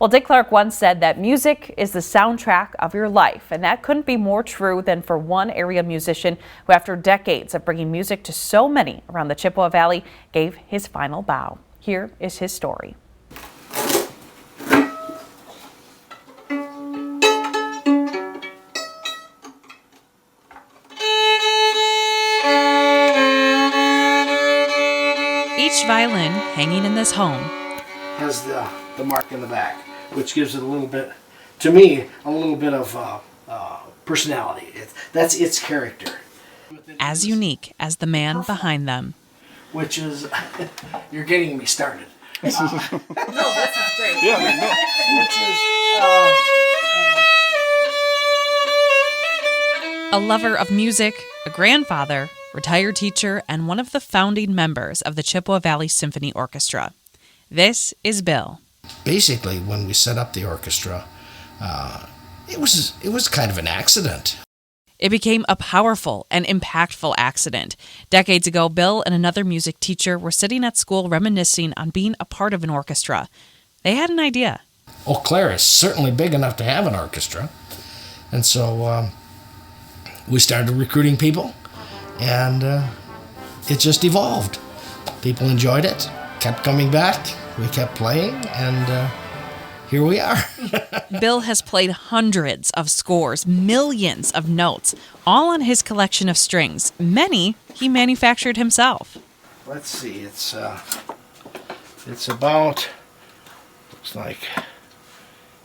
Well, Dick Clark once said that music is the soundtrack of your life, and that couldn't be more true than for one area musician who, after decades of bringing music to so many around the Chippewa Valley, gave his final bow. Here is his story. Each violin hanging in this home has the mark in the back, which gives it a little bit, to me, a little bit of personality. That's its character. as unique as the man behind them. Which is, you're getting me started. No, this is great. Yeah, no. Which is, A lover of music, a grandfather, retired teacher, and one of the founding members of the Chippewa Valley Symphony Orchestra. This is Bill. Basically, when we set up the orchestra, it was kind of an accident. It became a powerful and impactful accident. Decades ago, Bill and another music teacher were sitting at school reminiscing on being a part of an orchestra. They had an idea. Eau Claire is certainly big enough to have an orchestra. And so we started recruiting people, and it just evolved. People enjoyed it, kept coming back, we kept playing, and here we are. Bill has played hundreds of scores, millions of notes, all on his collection of strings. Many he manufactured himself. let's see, it's about, looks like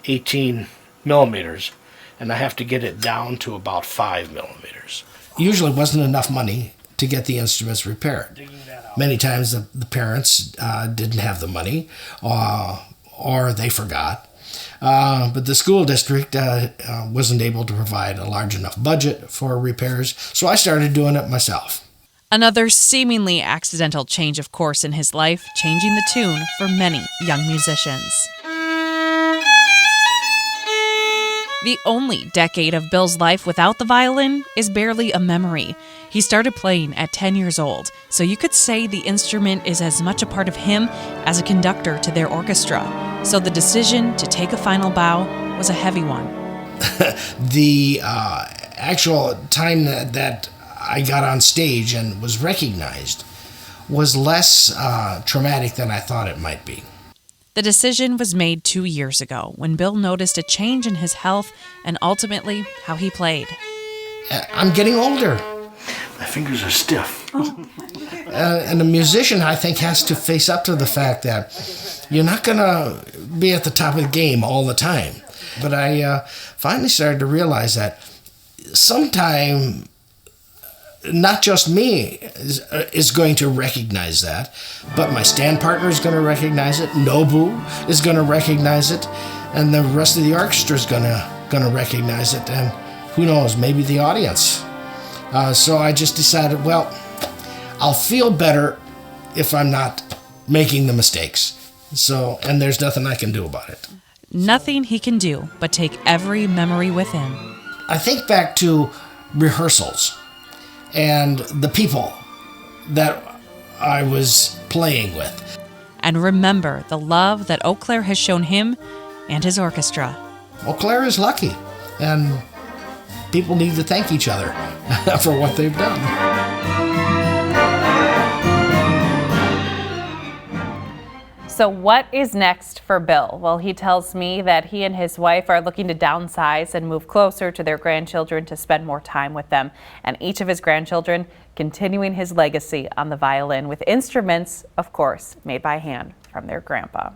18 millimeters, and I have to get it down to about 5 millimeters. Usually wasn't enough money to get the instruments repaired. Many times the parents didn't have the money, or they forgot. But the school district wasn't able to provide a large enough budget for repairs, so I started doing it myself. Another seemingly accidental change of course in his life, changing the tune for many young musicians. The only decade of Bill's life without the violin is barely a memory. He started playing at 10 years old, so you could say the instrument is as much a part of him as a conductor to their orchestra. So the decision to take a final bow was a heavy one. The actual time that I got on stage and was recognized was less traumatic than I thought it might be. The decision was made 2 years ago when Bill noticed a change in his health and ultimately how he played. I'm getting older. My fingers are stiff. And a musician, I think, has to face up to the fact that you're not going to be at the top of the game all the time. But I finally started to realize that sometime, not just me is going to recognize that, but my stand partner is going to recognize it, Nobu is going to recognize it, and the rest of the orchestra is going to recognize it, and who knows, maybe the audience. So I just decided, well, I'll feel better if I'm not making the mistakes. So, and there's nothing I can do about it. Nothing he can do but take every memory with him. I think back to rehearsals and the people that I was playing with. And remember the love that Eau Claire has shown him and his orchestra. Eau Claire is lucky, and people need to thank each other for what they've done. So what is next for Bill? Well, he tells me that he and his wife are looking to downsize and move closer to their grandchildren to spend more time with them. And each of his grandchildren continuing his legacy on the violin with instruments, of course, made by hand from their grandpa.